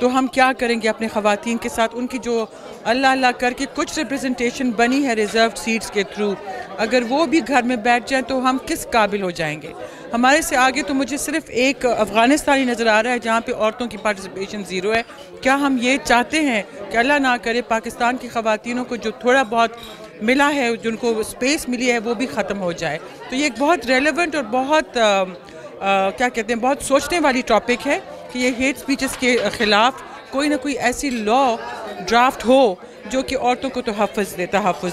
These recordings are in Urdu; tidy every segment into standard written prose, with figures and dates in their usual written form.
تو ہم کیا کریں گے اپنے خواتین کے ساتھ؟ ان کی جو اللہ اللہ کر کے کچھ ریپرزنٹیشن بنی ہے ریزروڈ سیٹس کے تھرو، اگر وہ بھی گھر میں بیٹھ جائیں تو ہم کس قابل ہو جائیں گے؟ ہمارے سے آگے تو مجھے صرف ایک افغانستانی نظر آ رہا ہے جہاں پہ عورتوں کی پارٹیسپیشن زیرو ہے۔ کیا ہم یہ چاہتے ہیں کہ اللہ نہ کرے پاکستان کی خواتینوں کو جو تھوڑا بہت ملا ہے، جن کو اسپیس ملی ہے، وہ بھی ختم ہو جائے؟ تو یہ ایک بہت ریلیونٹ اور بہت کیا کہتے ہیں، بہت سوچنے والی ٹاپک ہے کہ یہ ہیٹ سپیچز کے خلاف کوئی نہ کوئی ایسی لا ڈرافٹ ہو جو کہ عورتوں کو تحفظ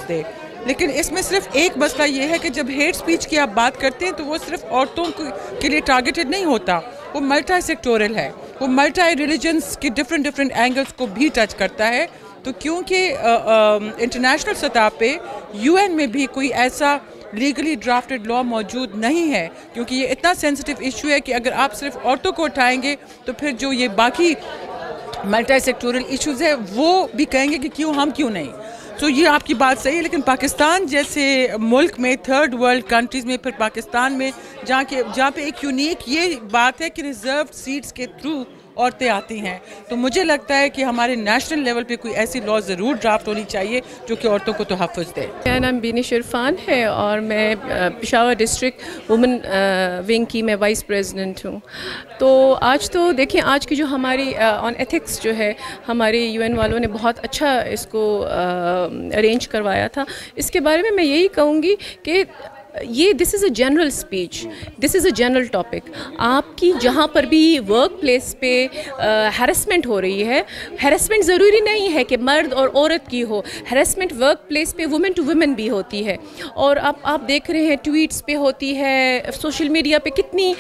دے۔ لیکن اس میں صرف ایک مسئلہ یہ ہے کہ جب ہیٹ سپیچ کی آپ بات کرتے ہیں تو وہ صرف عورتوں کے لیے ٹارگیٹڈ نہیں ہوتا، وہ ملٹی سیکٹورل ہے، وہ ملٹی ریلیجنس کے ڈفرینٹ اینگلز کو بھی ٹچ کرتا ہے۔ تو کیونکہ انٹرنیشنل سطح پہ UN میں بھی کوئی ایسا لیگلی ڈرافٹڈ لا موجود نہیں ہے، کیونکہ یہ اتنا سینسٹیو ایشو ہے کہ اگر آپ صرف عورتوں کو اٹھائیں گے تو پھر جو یہ باقی ملٹی سیکٹورل ایشوز ہے وہ بھی کہیں گے کہ کیوں نہیں۔ تو یہ آپ کی بات صحیح ہے، لیکن پاکستان جیسے ملک میں، تھرڈ ورلڈ کنٹریز میں، پھر پاکستان میں جہاں پہ ایک یونیک یہ بات ہے کہ ریزروڈ سیٹس کے تھرو عورتیں آتی ہیں، تو مجھے لگتا ہے کہ ہمارے نیشنل لیول پہ کوئی ایسی لا ضرور ڈرافٹ ہونی چاہیے جو کہ عورتوں کو تحفظ دے۔ میرا نام بینش عرفان ہے اور میں پشاور ڈسٹرکٹ وومن ونگ کی میں وائس پریزیڈنٹ ہوں۔ تو آج تو دیکھیں، آج کی جو ہماری آن ایتھکس جو ہے، ہمارے UN والوں نے بہت اچھا اس کو ارینج کروایا تھا۔ اس کے بارے میں میں یہی کہوں گی کہ this is a general speech, this is a general topic. آپ کی جہاں پر بھی ورک پلیس پہ ہیرسمنٹ ہو رہی ہے، ہیرسمنٹ ضروری نہیں ہے کہ مرد اور عورت کی ہو، ہیرسمنٹ ورک پلیس پہ وومن ٹو وومن بھی ہوتی ہے۔ اور آپ دیکھ رہے ہیں ٹویٹس پہ ہوتی ہے، سوشل میڈیا پہ کتنی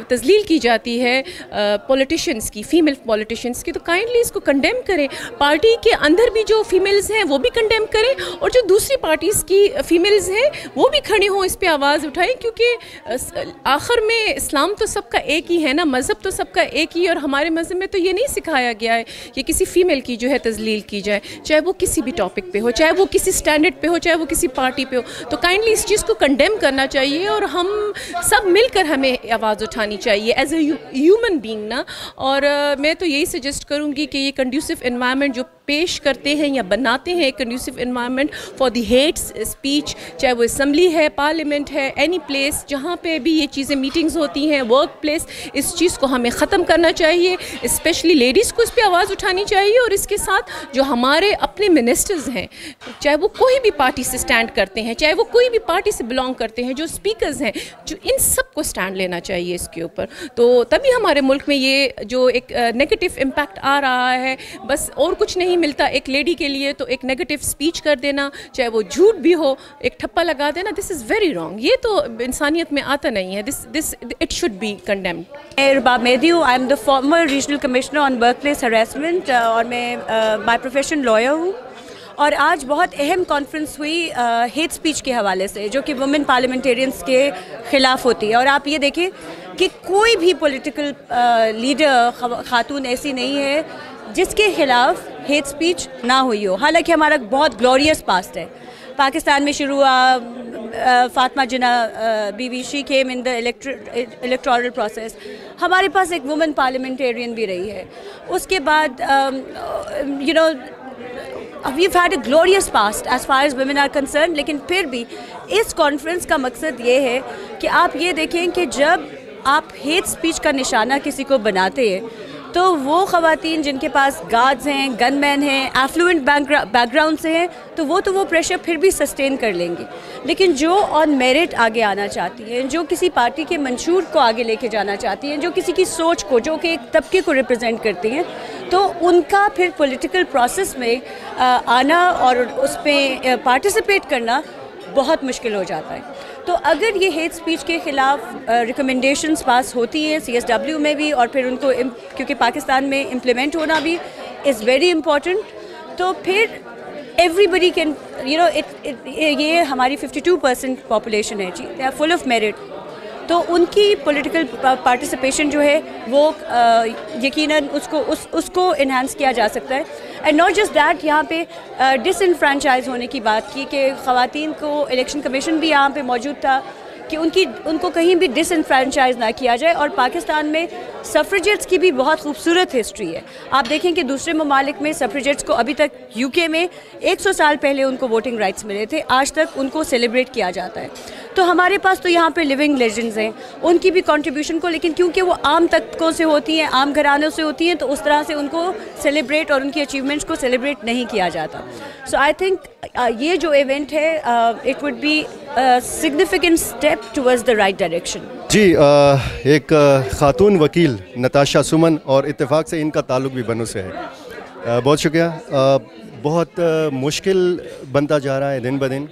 تذلیل کی جاتی ہے پولیٹیشینس کی، فیمیل پولیٹیشینس کی۔ تو کائنڈلی اس کو کنڈیم کریں، پارٹی کے اندر بھی جو فیمیلز ہیں وہ بھی کنڈیم کریں، اور جو دوسری پارٹیز کی فیمیلز ہیں وہ بھی کھڑی ہوں، اس پہ آواز اٹھائیں، کیونکہ آخر میں اسلام تو سب کا ایک ہی ہے نا، مذہب تو سب کا ایک ہی، اور ہمارے مذہب میں تو یہ نہیں سکھایا گیا ہے کہ کسی فیمیل کی جو ہے تذلیل کی جائے، چاہے وہ کسی بھی ٹاپک پہ ہو، چاہے وہ کسی اسٹینڈرڈ پہ ہو، چاہے وہ کسی پارٹی پہ ہو۔ تو کائنڈلی اس چیز کو کنڈیم کرنا چاہیے، اور ہم سب مل کر ہمیں آواز اٹھانی چاہیے ایز اے ہیومن بینگ نا۔ اور میں تو یہی سجیسٹ کروں گی کہ یہ کنڈیوسو انوائرمنٹ جو پیش کرتے ہیں یا بناتے ہیں، ایک conducive environment for the hate speech, چاہے وہ اسمبلی ہے، پارلیمنٹ ہے، اینی پلیس جہاں پہ بھی یہ چیزیں میٹنگز ہوتی ہیں، ورک پلیس، اس چیز کو ہمیں ختم کرنا چاہیے، اسپیشلی لیڈیز کو اس پہ آواز اٹھانی چاہیے۔ اور اس کے ساتھ جو ہمارے اپنے منسٹرز ہیں، چاہے وہ کوئی بھی پارٹی سے اسٹینڈ کرتے ہیں، چاہے وہ کوئی بھی پارٹی سے بلانگ کرتے ہیں، جو اسپیکرز ہیں، جو ان سب کو اسٹینڈ لینا چاہیے اس کے اوپر۔ تو تبھی ہمارے ملک میں یہ جو ایک نیگیٹو امپیکٹ آ رہا ہے، بس اور کچھ نہیں ملتا ایک لیڈی کے لیے، تو ایک نیگیٹو اسپیچ کر دینا، چاہے وہ جھوٹ بھی ہو، ایک ٹھپا لگا دینا، دس از ویری رانگ۔ یہ تو انسانیت میں آتا نہیں ہے، this it should be condemned. میں رباب مہدی ہوں، I am the former regional commissioner on workplace harassment, اور میں بائی پروفیشن لائر ہوں۔ اور آج بہت اہم کانفرنس ہوئی ہیٹ اسپیچ کے حوالے سے، جو کہ وومن پارلیمنٹیرینس کے خلاف ہوتی ہے۔ اور آپ یہ دیکھیں کہ کوئی بھی پولیٹیکل لیڈر خاتون ایسی نہیں ہے جس کے خلاف ہیٹ اسپیچ نہ ہوئی ہو، حالانکہ ہمارا بہت گلوریس پاسٹ ہے۔ پاکستان میں شروع ہوا فاطمہ جناح بیوی، she came in the electoral process. ہمارے پاس ایک وومن پارلیمنٹیرین بھی رہی ہے۔ اس کے بعد we've had a glorious past as far as women are concerned، لیکن پھر بھی اس کانفرنس کا مقصد یہ ہے کہ آپ یہ دیکھیں کہ جب آپ ہیٹ اسپیچ کا نشانہ کسی کو بناتے ہیں تو وہ خواتین جن کے پاس گارڈز ہیں، گن مین ہیں، ایفلوئنٹ بیک گراؤنڈ سے ہیں، تو وہ پریشر پھر بھی سسٹین کر لیں گی۔ لیکن جو آن میرٹ آگے آنا چاہتی ہیں، جو کسی پارٹی کے منشور کو آگے لے کے جانا چاہتی ہیں، جو کسی کی سوچ کو، جو کہ ایک طبقے کو ریپرزینٹ کرتی ہیں، تو ان کا پھر پولیٹیکل پروسیس میں آنا اور اس پہ پارٹیسپیٹ کرنا بہت مشکل ہو جاتا ہے۔ تو اگر یہ ہیٹ اسپیچ کے خلاف ریکمنڈیشنز پاس ہوتی ہیں CSW میں بھی، اور پھر ان کو کیونکہ پاکستان میں امپلیمنٹ ہونا بھی از ویری امپورٹنٹ، تو پھر ایوری بڈی کین یہ ہماری 52% پاپولیشن ہے جی، they are full of merit, تو ان کی پولیٹیکل پارٹیسپیشن جو ہے وہ یقیناً اس کو انہانس کیا جا سکتا ہے۔ اینڈ ناٹ جسٹ دیٹ، یہاں پہ ڈس انفرینچائز ہونے کی بات کی کہ خواتین کو الیکشن کمیشن بھی یہاں پہ موجود تھا، کہ ان کو کہیں بھی ڈس انفرینچائز نہ کیا جائے. اور پاکستان میں سفریجیٹس کی بھی بہت خوبصورت ہسٹری ہے. آپ دیکھیں کہ دوسرے ممالک میں سفریجیٹس کو ابھی تک UK میں 100 سال پہلے ان کو ووٹنگ رائٹس ملے تھے, آج تک ان کو سیلیبریٹ کیا جاتا ہے. تو ہمارے پاس تو یہاں پہ لیونگ لیجنڈز ہیں, ان کی بھی کنٹریبیوشن کو, لیکن کیونکہ وہ عام طبقوں سے ہوتی ہیں, عام گھرانوں سے ہوتی ہیں, تو اس طرح سے ان کو سیلیبریٹ اور ان کی اچیومنٹس کو سیلیبریٹ نہیں کیا جاتا. سو آئی تھنک یہ جو ایونٹ ہے it would be significant step towards the right direction. جی, ایک خاتون وکیل نتاشا سمن, اور اتفاق سے ان کا تعلق بھی بنو سے ہے. بہت شکریہ. بہت مشکل بنتا جا رہا ہے دن بدن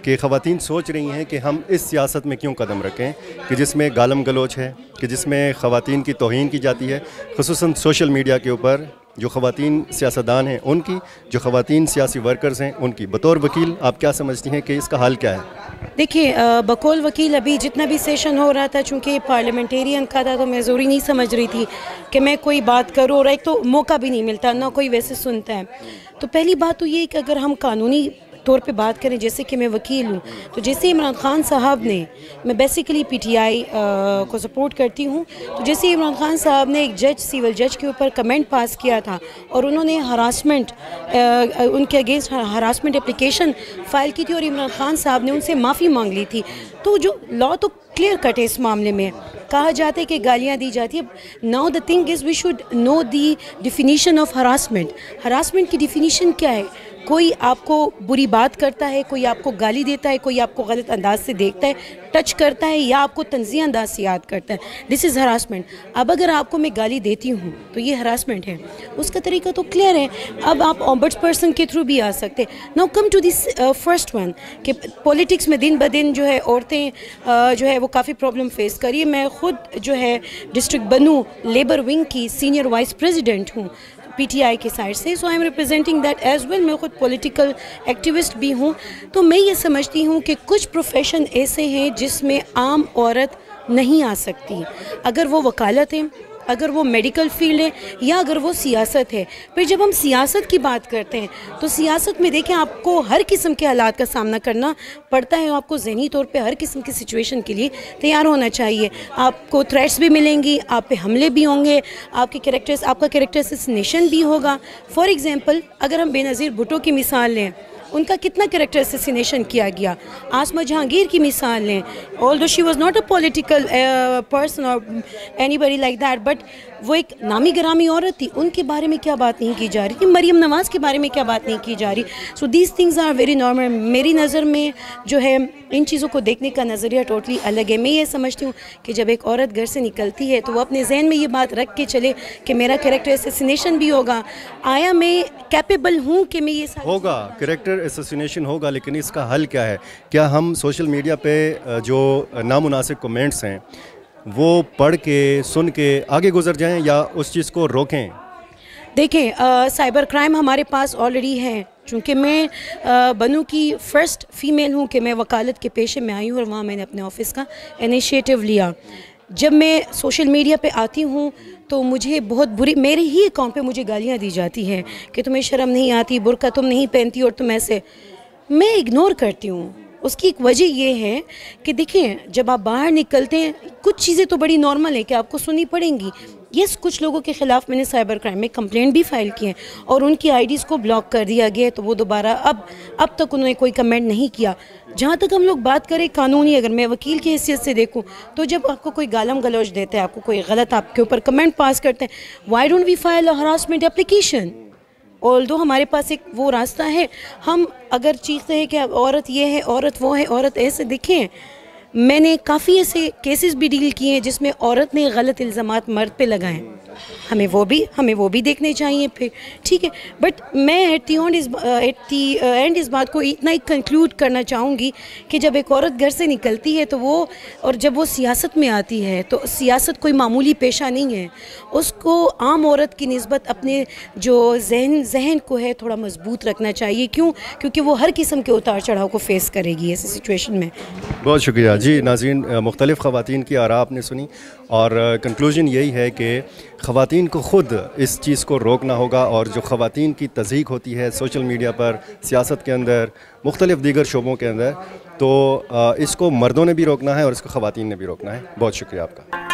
کہ خواتین سوچ رہی ہیں کہ ہم اس سیاست میں کیوں قدم رکھیں کہ جس میں گالم گلوچ ہے, کہ جس میں خواتین کی توہین کی جاتی ہے, خصوصاً سوشل میڈیا کے اوپر. جو خواتین سیاستدان ہیں ان کی, جو خواتین سیاسی ورکرز ہیں ان کی. بطور وکیل آپ کیا سمجھتی ہیں کہ اس کا حل کیا ہے؟ دیکھیے, بقول وکیل ابھی جتنا بھی سیشن ہو رہا تھا, چونکہ پارلیمنٹیرین کا تھا تو میں ضروری نہیں سمجھ رہی تھی کہ میں کوئی بات کروں, اور ایک تو موقع بھی نہیں ملتا, نہ کوئی ویسے سنتا ہے. تو پہلی بات تو یہ کہ اگر ہم قانونی طور پہ بات کریں, جیسے کہ میں وکیل ہوں, تو جیسے عمران خان صاحب نے, میں بیسیکلی PTI کو سپورٹ کرتی ہوں, تو جیسے عمران خان صاحب نے ایک جج, سیول جج کے اوپر کمنٹ پاس کیا تھا اور انہوں نے ہراسمنٹ, ان کے اگینسٹ ہراسمنٹ اپلیکیشن فائل کی تھی, اور عمران خان صاحب نے ان سے معافی مانگ لی تھی. تو جو لا تو کلیئر کٹ ہے اس معاملے میں. کہا جاتا ہے کہ گالیاں دی جاتی ہیں. Now the thing is we should know the definition of harassment. Harassment کی ڈیفینیشن کیا ہے؟ کوئی آپ کو بری بات کرتا ہے, کوئی آپ کو گالی دیتا ہے, کوئی آپ کو غلط انداز سے دیکھتا ہے, ٹچ کرتا ہے, یا آپ کو طنزیہ انداز سے یاد کرتا ہے, دس از ہراسمنٹ. اب اگر آپ کو میں گالی دیتی ہوں تو یہ ہراسمنٹ ہے. اس کا طریقہ تو کلیئر ہے. اب آپ اومبڈس پرسن کے تھرو بھی آ سکتے. Now come to this first one, کہ پولیٹکس میں دن بدن جو ہے عورتیں جو ہے وہ کافی پرابلم فیس کر رہی ہے. میں خود جو ہے ڈسٹرکٹ بنو لیبر ونگ کی سینئر وائس پریزیڈنٹ ہوں PTI کے سائڈ سے. So I am representing that as well. میں خود پولیٹیکل ایکٹیوسٹ بھی ہوں. تو میں یہ سمجھتی ہوں کہ کچھ پروفیشن ایسے ہیں جس میں عام عورت نہیں آ سکتی. اگر وہ وکالت ہے, اگر وہ میڈیکل فیلڈ ہے, یا اگر وہ سیاست ہے. پھر جب ہم سیاست کی بات کرتے ہیں تو سیاست میں دیکھیں آپ کو ہر قسم کے حالات کا سامنا کرنا پڑتا ہے. آپ کو ذہنی طور پہ ہر قسم کی سچویشن کے لیے تیار ہونا چاہیے. آپ کو تھریٹس بھی ملیں گی, آپ پہ حملے بھی ہوں گے, آپ کا کریکٹر اسیسینیشن بھی ہوگا. فار ایگزامپل اگر ہم بے نظیر بھٹو کی مثال لیں, ان کا کتنا کریکٹر اسیسینیشن کیا گیا. آسما جہانگیر کی مثال لیں, although she was not a political person اور anybody like that, but وہ ایک نامی گرامی عورت تھی. ان کے بارے میں کیا بات نہیں کی جا رہی تھی؟ مریم نواز کے بارے میں کیا بات نہیں کی جا رہی؟ So these things are very normal. میری نظر میں جو ہے ان چیزوں کو دیکھنے کا نظریہ ٹوٹلی الگ ہے. میں یہ سمجھتی ہوں کہ جب ایک عورت گھر سے نکلتی ہے تو وہ اپنے ذہن میں یہ بات رکھ کے چلے کہ میرا کریکٹر اسیسینیشن بھی ہوگا. آیا میں کیپیبل ہوں کہ میں یہ ہوگا؟ کریکٹر اسیسینیشن ہوگا, لیکن اس کا حل کیا ہے؟ کیا ہم سوشل میڈیا پہ جو نامناسب کمنٹس ہیں وہ پڑھ کے, سن کے آگے گزر جائیں, یا اس چیز کو روکیں؟ دیکھیں, سائبر کرائم ہمارے پاس آلریڈی ہے. چونکہ میں بنو کی فرسٹ فیمیل ہوں کہ میں وکالت کے پیشے میں آئی ہوں, اور وہاں میں نے اپنے آفس کا انیشیٹو لیا. جب میں سوشل میڈیا پہ آتی ہوں تو مجھے بہت بری, میرے ہی اکاؤنٹ پہ مجھے گالیاں دی جاتی ہیں کہ تمہیں شرم نہیں آتی, برقع تم نہیں پہنتی, اور تم ایسے. میں اگنور کرتی ہوں. اس کی ایک وجہ یہ ہے کہ دیکھیں, جب آپ باہر نکلتے ہیں کچھ چیزیں تو بڑی نارمل ہیں کہ آپ کو سننی پڑیں گی. یس, کچھ لوگوں کے خلاف میں نے سائبر کرائم میں کمپلینٹ بھی فائل کی ہیں, اور ان کی IDs کو بلاک کر دیا گیا, تو وہ دوبارہ اب تک انہوں نے کوئی کمنٹ نہیں کیا. جہاں تک ہم لوگ بات کریں قانونی, اگر میں وکیل کی حیثیت سے دیکھوں تو جب آپ کو کوئی گالم گلوچ دیتا ہے, آپ کو کوئی غلط آپ کے اوپر کمنٹ پاس کرتے ہیں, why don't we file a harassment application? Although ہمارے پاس ایک وہ راستہ ہے. ہم اگر چیختے ہیں کہ عورت یہ ہے, عورت وہ ہے, عورت ایسے, دیکھیں میں نے کافی ایسے کیسز بھی ڈیل کیے ہیں جس میں عورت نے غلط الزامات مرد پہ لگائیں. ہمیں وہ بھی دیکھنے چاہیے پھر, ٹھیک ہے. بٹ میں ایٹ دی اینڈ اس بات کو اتنا ہی کنکلوڈ کرنا چاہوں گی کہ جب ایک عورت گھر سے نکلتی ہے تو وہ, اور جب وہ سیاست میں آتی ہے تو سیاست کوئی معمولی پیشہ نہیں ہے. اس کو عام عورت کی نسبت اپنے جو ذہن کو ہے تھوڑا مضبوط رکھنا چاہیے. کیونکہ وہ ہر قسم کے اتار چڑھاؤ کو فیس کرے گی ایسی سچویشن میں. بہت شکریہ. جی ناظرین, مختلف خواتین کی آراء آپ نے سنی, اور کنکلوژن یہی ہے کہ خواتین کو خود اس چیز کو روکنا ہوگا، اور جو خواتین کی تضحیک ہوتی ہے سوشل میڈیا پر، سیاست کے اندر، مختلف دیگر شعبوں کے اندر، تو اس کو مردوں نے بھی روکنا ہے اور اس کو خواتین نے بھی روکنا ہے۔ بہت شکریہ آپ کا۔